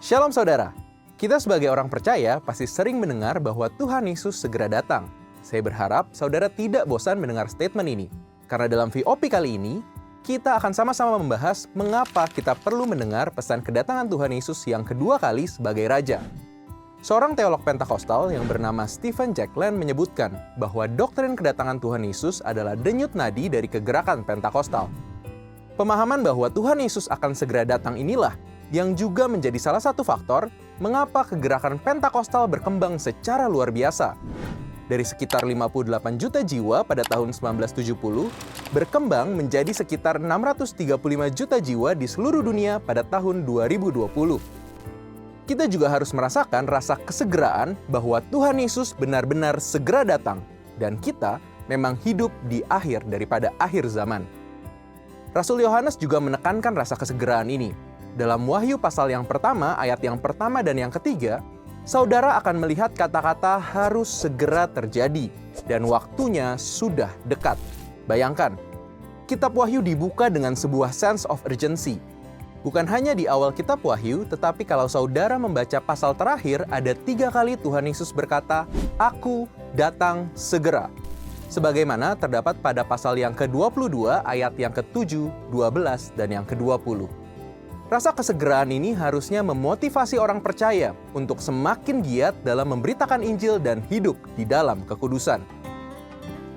Shalom saudara, kita sebagai orang percaya pasti sering mendengar bahwa Tuhan Yesus segera datang. Saya berharap saudara tidak bosan mendengar statement ini, karena dalam VOP kali ini, kita akan sama-sama membahas mengapa kita perlu mendengar pesan kedatangan Tuhan Yesus yang kedua kali sebagai Raja. Seorang teolog Pentakosta yang bernama Stephen Jackland menyebutkan bahwa doktrin kedatangan Tuhan Yesus adalah denyut nadi dari kegerakan Pentakosta. Pemahaman bahwa Tuhan Yesus akan segera datang inilah yang juga menjadi salah satu faktor mengapa kegerakan Pentakosta berkembang secara luar biasa. Dari sekitar 58 juta jiwa pada tahun 1970, berkembang menjadi sekitar 635 juta jiwa di seluruh dunia pada tahun 2020. Kita juga harus merasakan rasa kesegeraan bahwa Tuhan Yesus benar-benar segera datang, dan kita memang hidup di akhir daripada akhir zaman. Rasul Yohanes juga menekankan rasa kesegeraan ini. Dalam Wahyu pasal yang pertama, ayat yang pertama dan yang ketiga, saudara akan melihat kata-kata harus segera terjadi, dan waktunya sudah dekat. Bayangkan, kitab Wahyu dibuka dengan sebuah sense of urgency. Bukan hanya di awal kitab Wahyu, tetapi kalau saudara membaca pasal terakhir, ada 3 kali Tuhan Yesus berkata, "Aku datang segera." Sebagaimana terdapat pada pasal yang ke-22, ayat yang ke-7, 12, dan yang ke-20. Rasa kesegeraan ini harusnya memotivasi orang percaya untuk semakin giat dalam memberitakan Injil dan hidup di dalam kekudusan.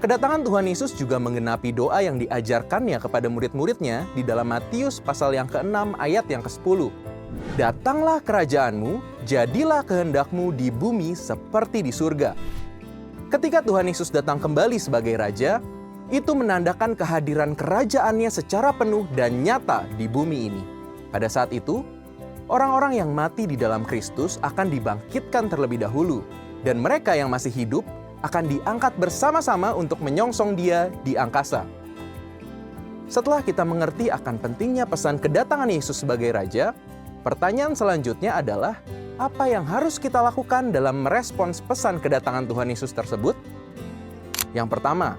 Kedatangan Tuhan Yesus juga menggenapi doa yang diajarkannya kepada murid-muridnya di dalam Matius pasal yang ke-6 ayat yang ke-10. "Datanglah kerajaanmu, jadilah kehendakmu di bumi seperti di surga." Ketika Tuhan Yesus datang kembali sebagai Raja, itu menandakan kehadiran kerajaannya secara penuh dan nyata di bumi ini. Pada saat itu, orang-orang yang mati di dalam Kristus akan dibangkitkan terlebih dahulu, dan mereka yang masih hidup akan diangkat bersama-sama untuk menyongsong Dia di angkasa. Setelah kita mengerti akan pentingnya pesan kedatangan Yesus sebagai Raja, pertanyaan selanjutnya adalah, apa yang harus kita lakukan dalam merespons pesan kedatangan Tuhan Yesus tersebut? Yang pertama,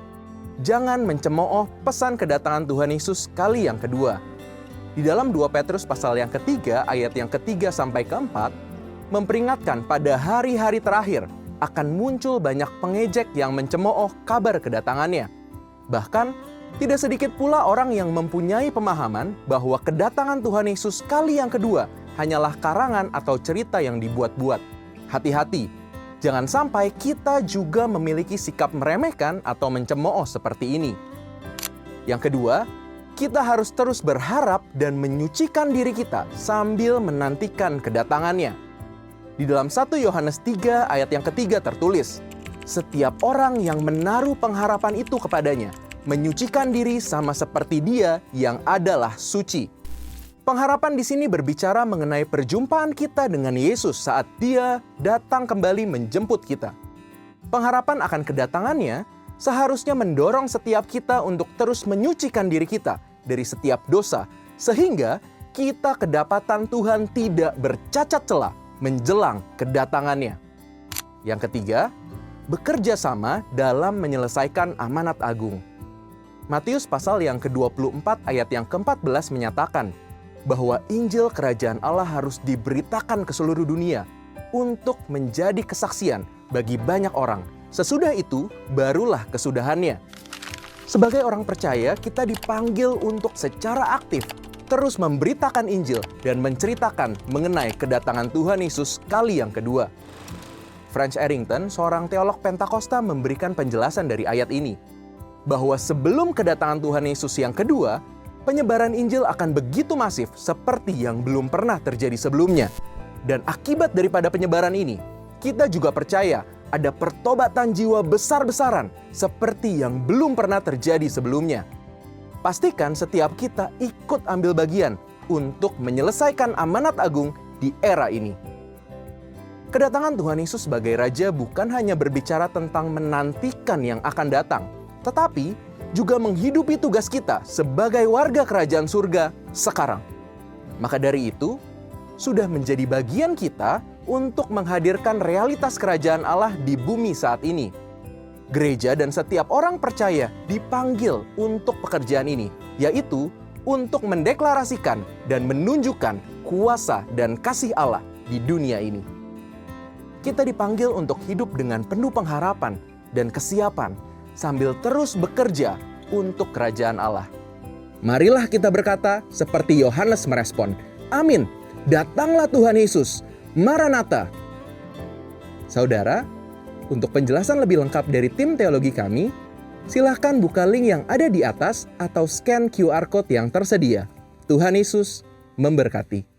jangan mencemooh pesan kedatangan Tuhan Yesus kali yang kedua. Di dalam 2 Petrus pasal yang ketiga, ayat yang ketiga sampai keempat, memperingatkan pada hari-hari terakhir akan muncul banyak pengejek yang mencemooh kabar kedatangannya. Bahkan, tidak sedikit pula orang yang mempunyai pemahaman bahwa kedatangan Tuhan Yesus kali yang kedua hanyalah karangan atau cerita yang dibuat-buat. Hati-hati, jangan sampai kita juga memiliki sikap meremehkan atau mencemooh seperti ini. Yang kedua, kita harus terus berharap dan menyucikan diri kita sambil menantikan kedatangannya. Di dalam 1 Yohanes 3 ayat yang ketiga tertulis, "Setiap orang yang menaruh pengharapan itu kepadanya, menyucikan diri sama seperti Dia yang adalah suci." Pengharapan di sini berbicara mengenai perjumpaan kita dengan Yesus saat Dia datang kembali menjemput kita. Pengharapan akan kedatangannya seharusnya mendorong setiap kita untuk terus menyucikan diri kita dari setiap dosa, sehingga kita kedapatan Tuhan tidak bercacat celah menjelang kedatangannya. Yang ketiga, bekerja sama dalam menyelesaikan amanat agung. Matius pasal yang ke-24 ayat yang ke-14 menyatakan bahwa Injil Kerajaan Allah harus diberitakan ke seluruh dunia untuk menjadi kesaksian bagi banyak orang. Sesudah itu, barulah kesudahannya. Sebagai orang percaya, kita dipanggil untuk secara aktif terus memberitakan Injil dan menceritakan mengenai kedatangan Tuhan Yesus kali yang kedua. French Errington, seorang teolog Pentakosta, memberikan penjelasan dari ayat ini, bahwa sebelum kedatangan Tuhan Yesus yang kedua, penyebaran Injil akan begitu masif seperti yang belum pernah terjadi sebelumnya. Dan akibat daripada penyebaran ini, kita juga percaya ada pertobatan jiwa besar-besaran seperti yang belum pernah terjadi sebelumnya. Pastikan setiap kita ikut ambil bagian untuk menyelesaikan amanat agung di era ini. Kedatangan Tuhan Yesus sebagai Raja bukan hanya berbicara tentang menantikan yang akan datang, tetapi juga menghidupi tugas kita sebagai warga kerajaan surga sekarang. Maka dari itu, sudah menjadi bagian kita untuk menghadirkan realitas kerajaan Allah di bumi saat ini. Gereja dan setiap orang percaya dipanggil untuk pekerjaan ini, yaitu untuk mendeklarasikan dan menunjukkan kuasa dan kasih Allah di dunia ini. Kita dipanggil untuk hidup dengan penuh pengharapan dan kesiapan sambil terus bekerja untuk kerajaan Allah. Marilah kita berkata seperti Yohanes merespon, "Amin, datanglah Tuhan Yesus, Maranatha." Saudara, untuk penjelasan lebih lengkap dari tim teologi kami, silahkan buka link yang ada di atas atau scan QR Code yang tersedia. Tuhan Yesus memberkati.